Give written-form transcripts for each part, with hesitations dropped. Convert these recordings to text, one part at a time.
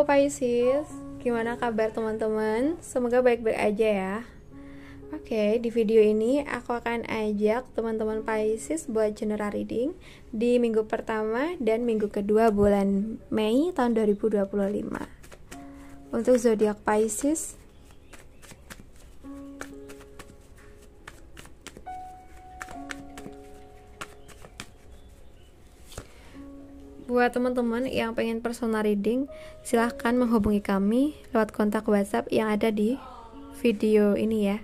Halo Pisces, gimana kabar teman-teman? Semoga baik-baik aja ya. Oke, di video ini aku akan ajak teman-teman Pisces buat general reading di minggu pertama dan minggu kedua bulan Mei tahun 2025. Untuk zodiak Pisces, buat teman-teman yang pengen personal reading, silahkan menghubungi kami lewat kontak WhatsApp yang ada di video ini ya.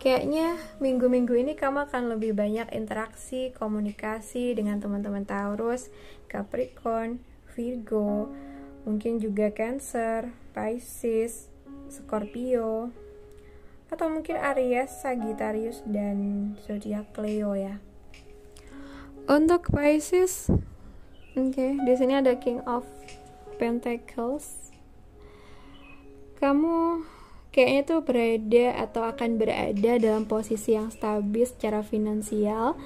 Kayaknya minggu-minggu ini kamu akan lebih banyak interaksi, komunikasi dengan teman-teman Taurus, Capricorn, Virgo, mungkin juga Cancer, Pisces, Scorpio, atau mungkin Aries, Sagittarius, dan zodiak Leo ya. Untuk Pisces, oke, di sini ada King of Pentacles. Kamu kayaknya tuh berada atau akan berada dalam posisi yang stabil secara finansial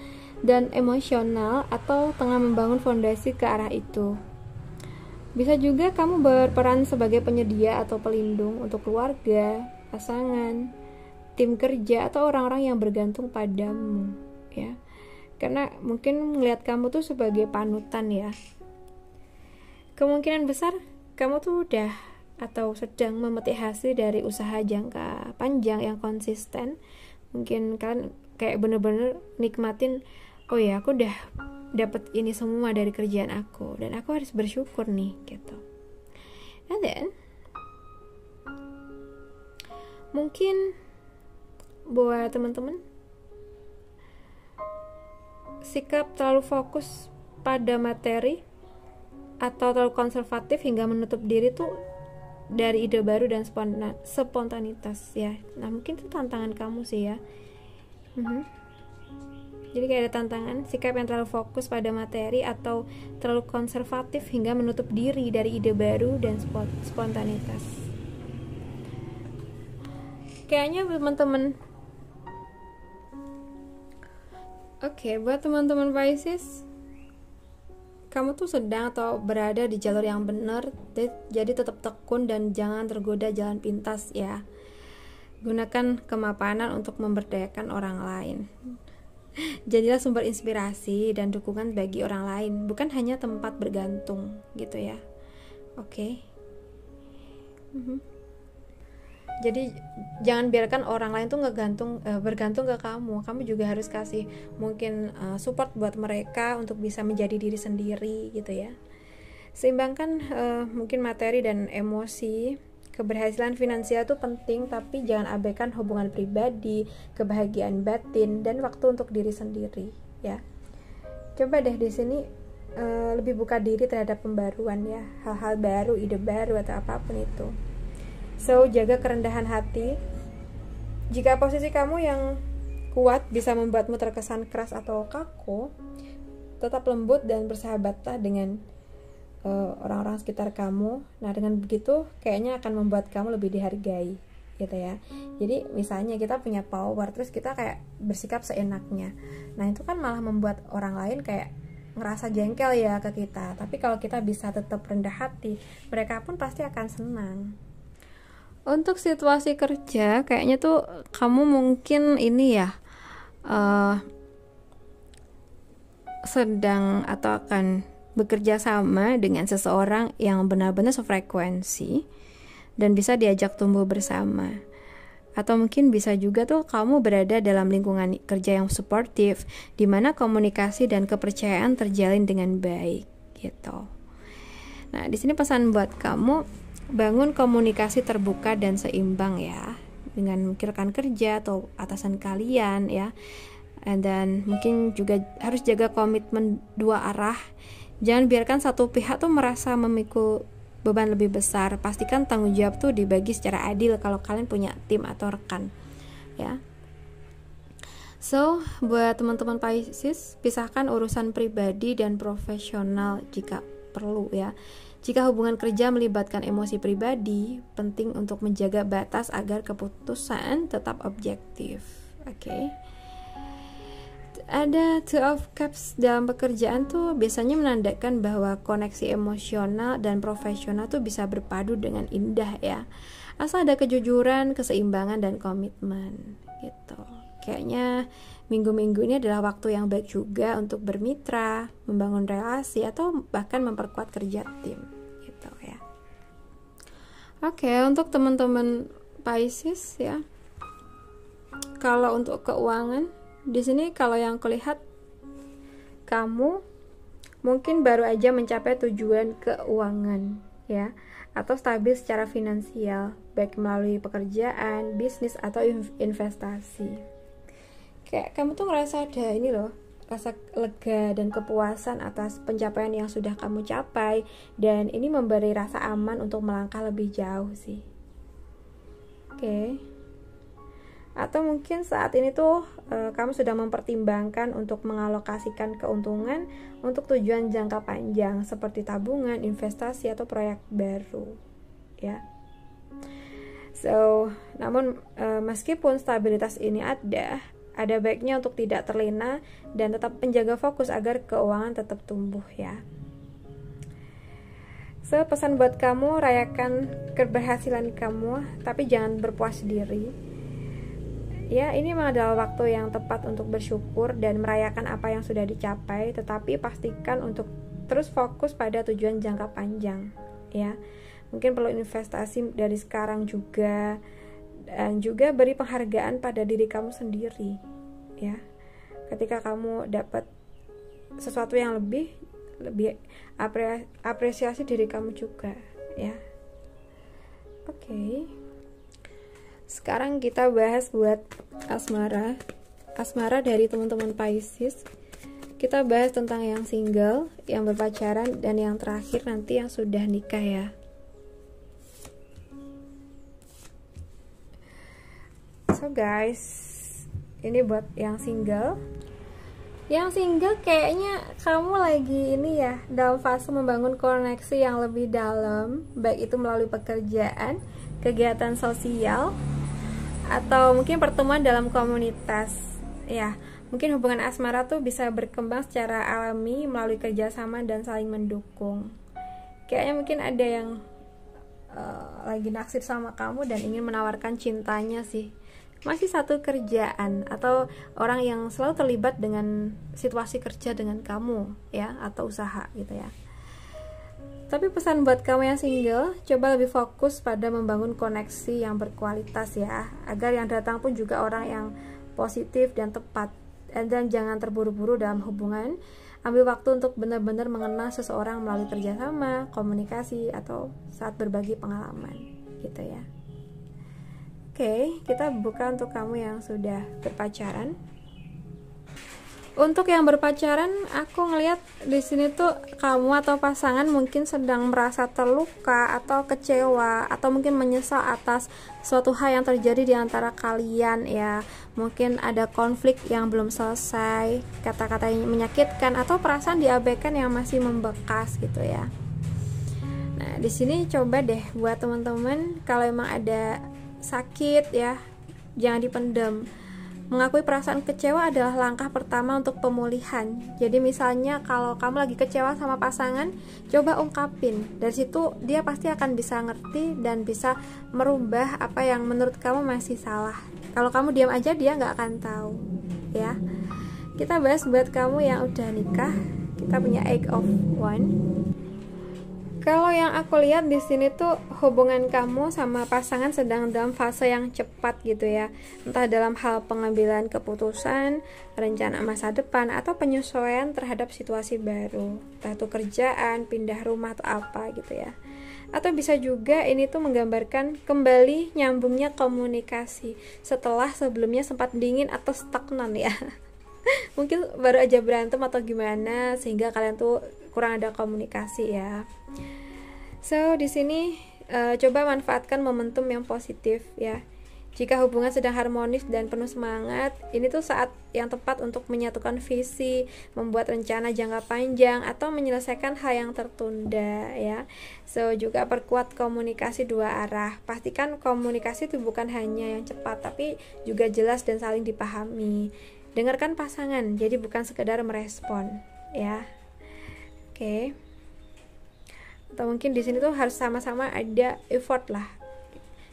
dan emosional, atau tengah membangun fondasi ke arah itu. Bisa juga kamu berperan sebagai penyedia atau pelindung untuk keluarga, pasangan, tim kerja, atau orang-orang yang bergantung padamu ya. Karena mungkin melihat kamu tuh sebagai panutan ya. Kemungkinan besar kamu tuh udah atau sedang memetik hasil dari usaha jangka panjang yang konsisten. Mungkin kalian kayak bener-bener nikmatin, oh ya aku udah dapet ini semua dari kerjaan aku, dan aku harus bersyukur nih gitu. And then mungkin buat teman-teman, sikap terlalu fokus pada materi atau terlalu konservatif hingga menutup diri tuh dari ide baru dan spontanitas ya. Nah mungkin itu tantangan kamu sih ya. Jadi kayak ada tantangan sikap yang terlalu fokus pada materi atau terlalu konservatif hingga menutup diri dari ide baru dan spontanitas. Kayaknya teman-teman, oke, buat teman-teman Pisces, kamu tuh sedang atau berada di jalur yang benar, jadi tetap tekun dan jangan tergoda jalan pintas ya. Gunakan kemapanan untuk memberdayakan orang lain. Jadilah sumber inspirasi dan dukungan bagi orang lain, bukan hanya tempat bergantung gitu ya. Oke. Jadi jangan biarkan orang lain tuh bergantung ke kamu. Kamu juga harus kasih mungkin support buat mereka untuk bisa menjadi diri sendiri gitu ya. Seimbangkan mungkin materi dan emosi. Keberhasilan finansial itu penting, tapi jangan abaikan hubungan pribadi, kebahagiaan batin, dan waktu untuk diri sendiri ya. Coba deh di sini lebih buka diri terhadap pembaruan ya, hal-hal baru, ide baru atau apapun itu. So, jaga kerendahan hati. Jika posisi kamu yang kuat bisa membuatmu terkesan keras atau kaku, tetap lembut dan bersahabatlah dengan orang-orang sekitar kamu. Nah, dengan begitu kayaknya akan membuat kamu lebih dihargai gitu ya. Jadi misalnya kita punya power, terus kita kayak bersikap seenaknya. Nah, itu kan malah membuat orang lain kayak ngerasa jengkel ya ke kita. Tapi kalau kita bisa tetap rendah hati, mereka pun pasti akan senang. Untuk situasi kerja, kayaknya tuh kamu mungkin ini ya sedang atau akan bekerja sama dengan seseorang yang benar-benar sefrekuensi dan bisa diajak tumbuh bersama. Atau mungkin bisa juga tuh kamu berada dalam lingkungan kerja yang suportif, di mana komunikasi dan kepercayaan terjalin dengan baik gitu. Nah, di sini pesan buat kamu, bangun komunikasi terbuka dan seimbang ya dengan rekan kerja atau atasan kalian ya. Dan mungkin juga harus jaga komitmen dua arah. Jangan biarkan satu pihak tuh merasa memikul beban lebih besar. Pastikan tanggung jawab tuh dibagi secara adil kalau kalian punya tim atau rekan ya. So, buat teman-teman Pisces, pisahkan urusan pribadi dan profesional jika perlu ya. Jika hubungan kerja melibatkan emosi pribadi, penting untuk menjaga batas agar keputusan tetap objektif. Oke. Ada Two of Cups dalam pekerjaan tuh biasanya menandakan bahwa koneksi emosional dan profesional tuh bisa berpadu dengan indah ya. Asal ada kejujuran, keseimbangan, dan komitmen gitu. Kayaknya minggu-minggu ini adalah waktu yang baik juga untuk bermitra, membangun relasi, atau bahkan memperkuat kerja tim gitu ya. Oke, untuk teman-teman Pisces ya. Kalau untuk keuangan, di sini kalau yang kulihat kamu mungkin baru aja mencapai tujuan keuangan ya, atau stabil secara finansial, baik melalui pekerjaan, bisnis, atau investasi. Kayak kamu tuh ngerasa ada ini loh, rasa lega dan kepuasan atas pencapaian yang sudah kamu capai, dan ini memberi rasa aman untuk melangkah lebih jauh sih. Oke. Atau mungkin saat ini tuh kamu sudah mempertimbangkan untuk mengalokasikan keuntungan untuk tujuan jangka panjang seperti tabungan, investasi, atau proyek baru ya. So, namun meskipun stabilitas ini ada baiknya untuk tidak terlena dan tetap menjaga fokus agar keuangan tetap tumbuh ya. So, pesan buat kamu, rayakan keberhasilan kamu, tapi jangan berpuas diri. Ya, ini memang adalah waktu yang tepat untuk bersyukur dan merayakan apa yang sudah dicapai, tetapi pastikan untuk terus fokus pada tujuan jangka panjang ya. Mungkin perlu investasi dari sekarang juga, dan juga beri penghargaan pada diri kamu sendiri ya. Ketika kamu dapat sesuatu yang lebih apresiasi diri kamu juga ya. Oke. Sekarang kita bahas buat asmara dari teman-teman Pisces. Kita bahas tentang yang single, yang berpacaran, dan yang terakhir nanti yang sudah nikah ya. So guys, ini buat yang single. Yang single kayaknya kamu lagi ini ya, dalam fase membangun koneksi yang lebih dalam, baik itu melalui pekerjaan, kegiatan sosial, atau mungkin pertemuan dalam komunitas ya. Mungkin hubungan asmara tuh bisa berkembang secara alami melalui kerjasama dan saling mendukung. Kayaknya mungkin ada yang lagi naksir sama kamu dan ingin menawarkan cintanya sih. Masih satu kerjaan atau orang yang selalu terlibat dengan situasi kerja dengan kamu ya, atau usaha gitu ya. Tapi pesan buat kamu yang single, coba lebih fokus pada membangun koneksi yang berkualitas ya, agar yang datang pun juga orang yang positif dan tepat. Dan jangan terburu-buru dalam hubungan. Ambil waktu untuk benar-benar mengenal seseorang melalui kerjasama, komunikasi, atau saat berbagi pengalaman gitu ya. Oke, kita buka untuk kamu yang sudah berpacaran. Untuk yang berpacaran, aku ngelihat di sini tuh kamu atau pasangan mungkin sedang merasa terluka atau kecewa atau mungkin menyesal atas suatu hal yang terjadi di antara kalian ya. Mungkin ada konflik yang belum selesai, kata-kata yang menyakitkan atau perasaan diabaikan yang masih membekas gitu ya. Nah, di sini coba deh buat teman-teman, kalau emang ada sakit ya, jangan dipendam. Mengakui perasaan kecewa adalah langkah pertama untuk pemulihan. Jadi misalnya kalau kamu lagi kecewa sama pasangan, coba ungkapin. Dari situ dia pasti akan bisa ngerti dan bisa merubah apa yang menurut kamu masih salah. Kalau kamu diam aja, dia nggak akan tahu ya. Kita bahas buat kamu yang udah nikah. Kita punya Eight of Wands. Kalau yang aku lihat di sini tuh hubungan kamu sama pasangan sedang dalam fase yang cepat gitu ya. Entah dalam hal pengambilan keputusan, rencana masa depan, atau penyesuaian terhadap situasi baru. Entah itu kerjaan, pindah rumah, atau apa gitu ya. Atau bisa juga ini tuh menggambarkan kembali nyambungnya komunikasi setelah sebelumnya sempat dingin atau stagnan ya. Mungkin baru aja berantem atau gimana sehingga kalian tuh kurang ada komunikasi ya. So di sini coba manfaatkan momentum yang positif ya. Jika hubungan sedang harmonis dan penuh semangat, ini tuh saat yang tepat untuk menyatukan visi, membuat rencana jangka panjang, atau menyelesaikan hal yang tertunda ya. So juga perkuat komunikasi dua arah. Pastikan komunikasi itu bukan hanya yang cepat, tapi juga jelas dan saling dipahami. dengarkan pasangan, jadi bukan sekedar merespon ya. Oke. Atau mungkin di sini tuh harus sama-sama ada effort lah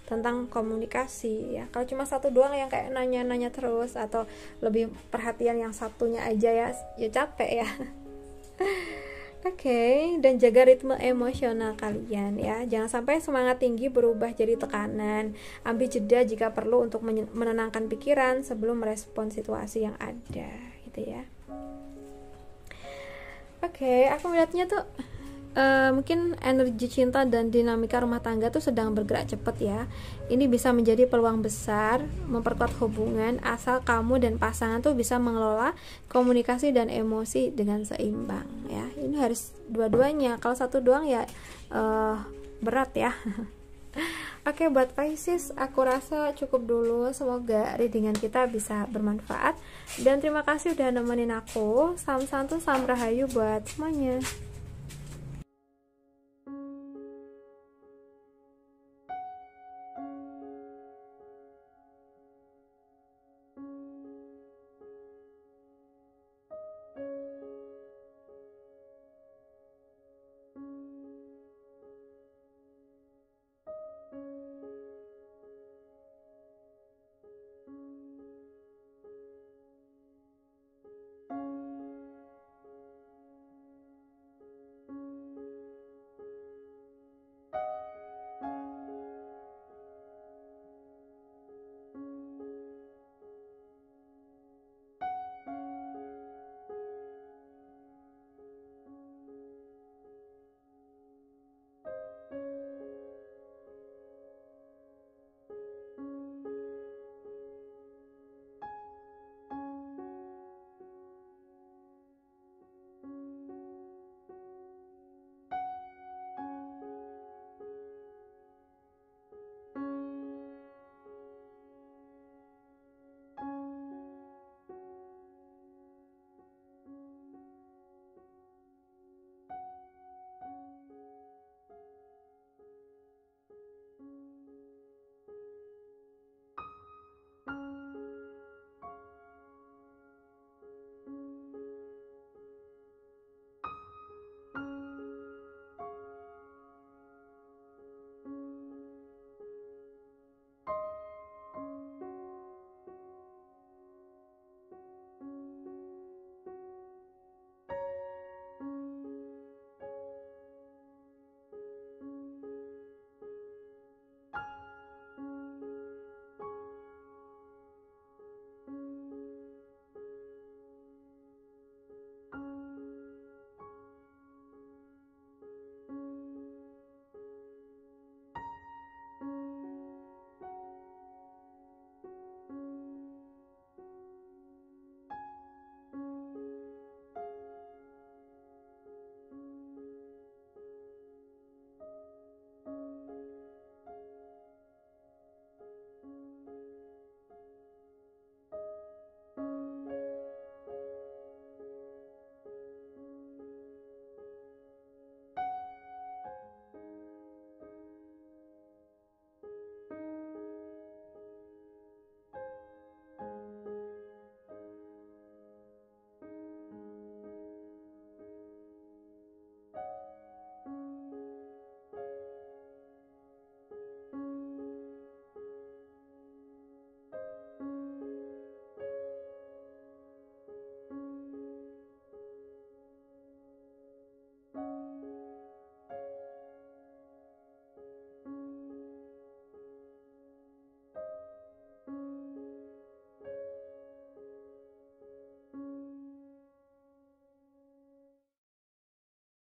tentang komunikasi ya. Kalau cuma satu doang yang kayak nanya-nanya terus atau lebih perhatian yang satunya aja ya capek ya. Oke, dan jaga ritme emosional kalian ya. Jangan sampai semangat tinggi berubah jadi tekanan. Ambil jeda jika perlu untuk menenangkan pikiran sebelum merespon situasi yang ada gitu ya. Oke, aku melihatnya tuh mungkin energi cinta dan dinamika rumah tangga tuh sedang bergerak cepat ya. Ini bisa menjadi peluang besar memperkuat hubungan asal kamu dan pasangan tuh bisa mengelola komunikasi dan emosi dengan seimbang ya. Ini harus dua-duanya. Kalau satu doang ya berat ya. Oke, buat Pisces aku rasa cukup dulu. Semoga readingan kita bisa bermanfaat, dan terima kasih udah nemenin aku. Salam santu, salam rahayu buat semuanya.